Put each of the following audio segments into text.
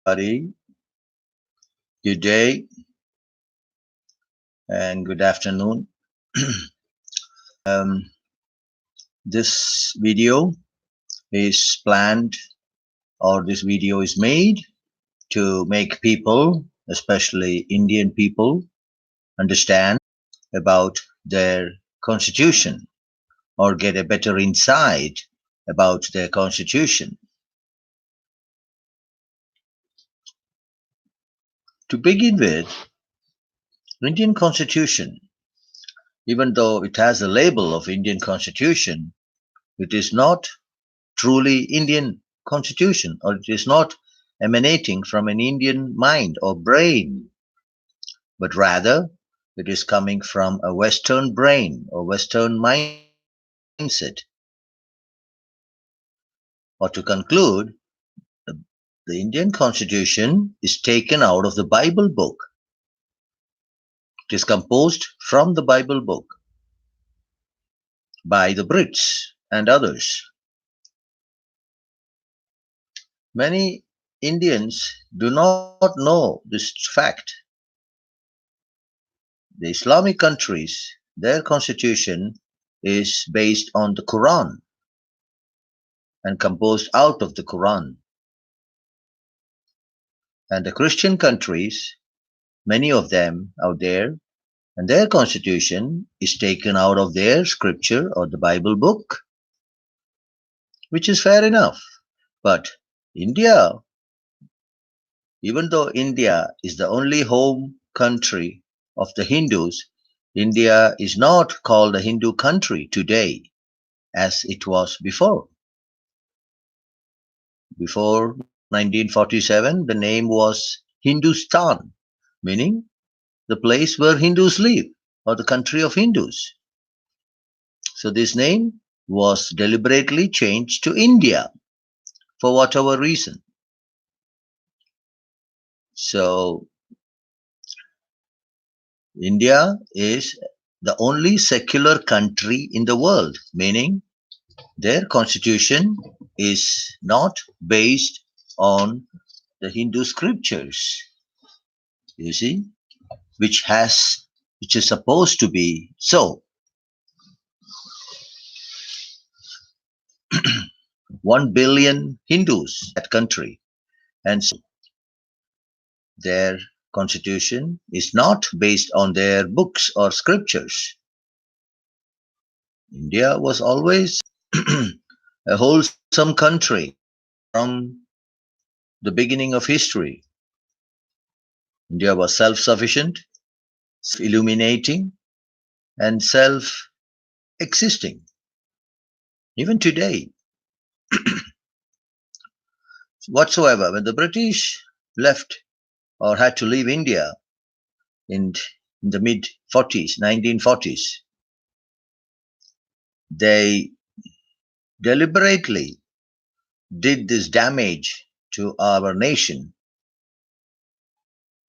Buddy. Good day and good afternoon. um, this video is planned or this video is made to make people, especially Indian people, understand about their constitution or get a better insight about their constitution. To begin with, Indian constitution, even though it has a label of Indian constitution, it is not truly Indian constitution, or it is not emanating from an Indian mind or brain, but rather it is coming from a Western brain or Western mindset. Or to conclude, the, the Indian constitution is taken out of the Bible book. It is composed from the Bible book by the Brits and others. Many Indians do not know this fact. The Islamic countries, their constitution is based on the Quran and composed out of the Quran. And the Christian countries, many of them out there, and their constitution is taken out of their scripture or the Bible book, which is fair enough. But India, even though India is the only home country of the Hindus, India is not called a Hindu country today as it was before. Before 1947, the name was Hindustan, meaning the place where Hindus live or the country of Hindus. So this name was deliberately changed to India for whatever reason. So India is the only secular country in the world, meaning their constitution is not based on the Hindu scriptures, you see, which is supposed to be so. 1 billion Hindus that country, and so their constitution is not based on their books or scriptures. India was always a wholesome country from the beginning of history. India was self-sufficient, illuminating, and self-existing. Even today, whatsoever, when the British left or had to leave India in the mid-40s, 1940s, they deliberately did this damage to our nation.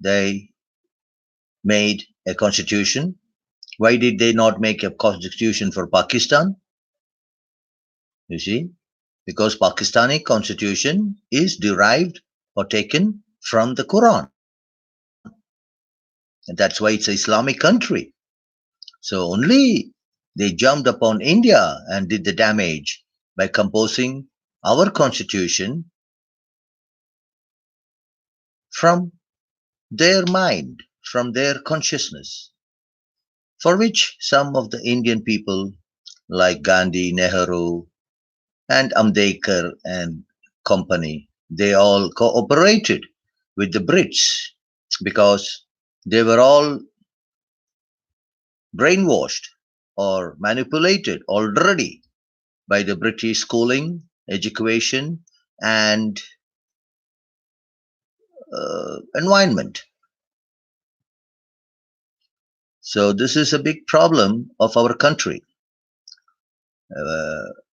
They made a constitution. Why did they not make a constitution for Pakistan? You see, because Pakistani constitution is derived or taken from the Quran. And that's why it's an Islamic country. So only they jumped upon India and did the damage by composing our constitution from their mind, from their consciousness, for which some of the Indian people like Gandhi, Nehru, and Ambedkar and company, they all cooperated with the Brits because they were all brainwashed or manipulated already by the British schooling, education, and environment. So this is a big problem of our country,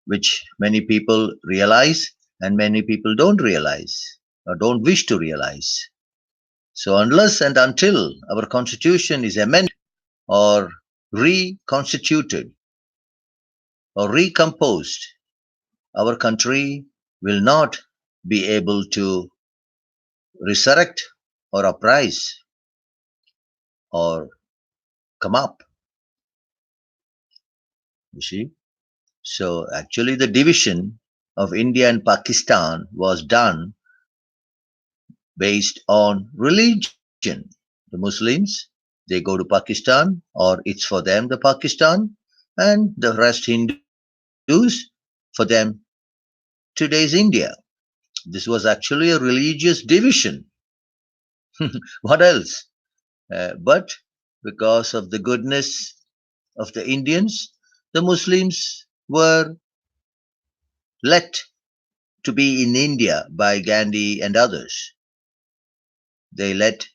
which many people realize and many people don't realize or don't wish to realize. So unless and until our constitution is amended or reconstituted or recomposed, our country will not be able to resurrect or uprise or come up. You see? So actually, the division of India and Pakistan was done based on religion. The Muslims, they go to Pakistan, or it's for them the Pakistan, and the rest Hindus, for them today's India. This was actually a religious division. What else? But because of the goodness of the Indians, the Muslims were let to be in India by Gandhi and others. They let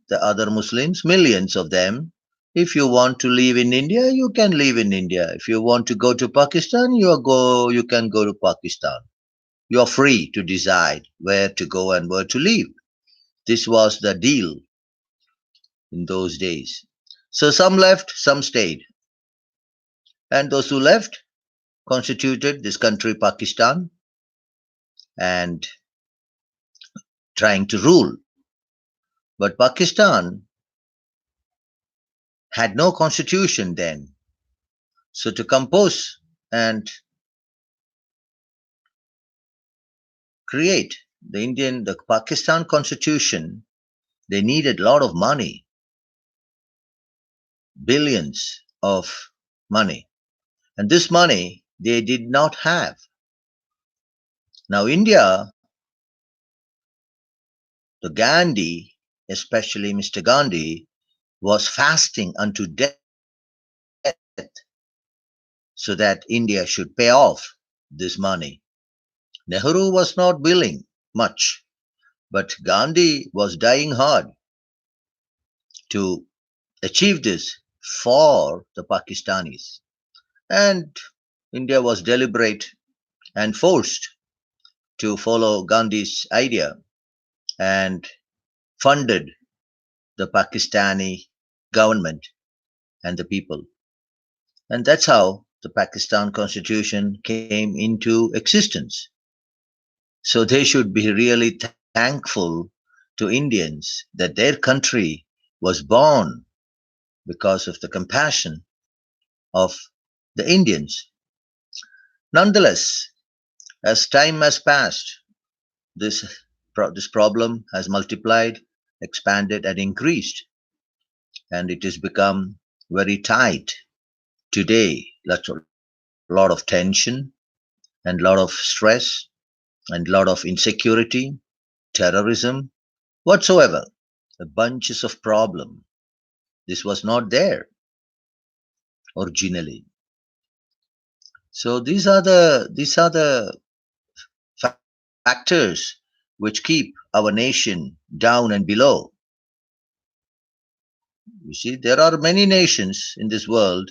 the other Muslims, millions of them, if you want to live in India, you can live in India. If you want to go to Pakistan, you can go to Pakistan. You are free to decide where to go and where to live. This was the deal in those days. So some left, some stayed. And those who left constituted this country, Pakistan, and trying to rule. But Pakistan had no constitution then. So to compose and create the Pakistan constitution, they needed a lot of money, billions of money. And this money they did not have. Now, India, the Gandhi, especially Mr. Gandhi, was fasting unto death so that India should pay off this money. Nehru was not willing much, but Gandhi was dying hard to achieve this for the Pakistanis. And India was deliberate and forced to follow Gandhi's idea and funded the Pakistani government and the people. And that's how the Pakistan constitution came into existence. So they should be really thankful to Indians that their country was born because of the compassion of the Indians. Nonetheless, as time has passed, this, this problem has multiplied, expanded, and increased, and it has become very tight today. Lot of tension and lot of stress and lot of insecurity, terrorism, whatsoever, a bunches of problem. This was not there originally. So these are the factors which keep our nation down and below. You see, there are many nations in this world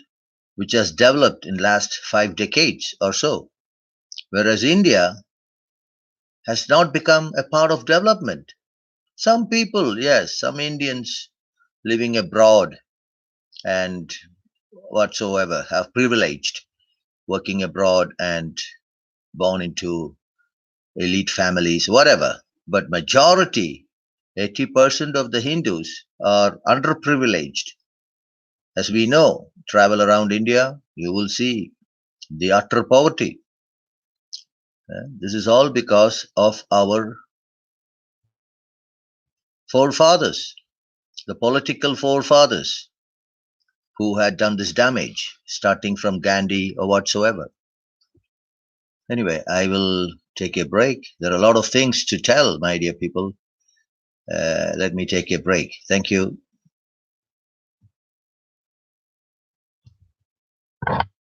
which has developed in last 5 decades or so, whereas India has not become a part of development. Some people, yes, some Indians living abroad and whatsoever have privileged working abroad and born into elite families, whatever. But majority, 80% of the Hindus are underprivileged. As we know, travel around India, you will see the utter poverty. This is all because of our forefathers, the political forefathers who had done this damage, starting from Gandhi or whatsoever. Anyway, I will take a break. There are a lot of things to tell, my dear people. Let me take a break. Thank you.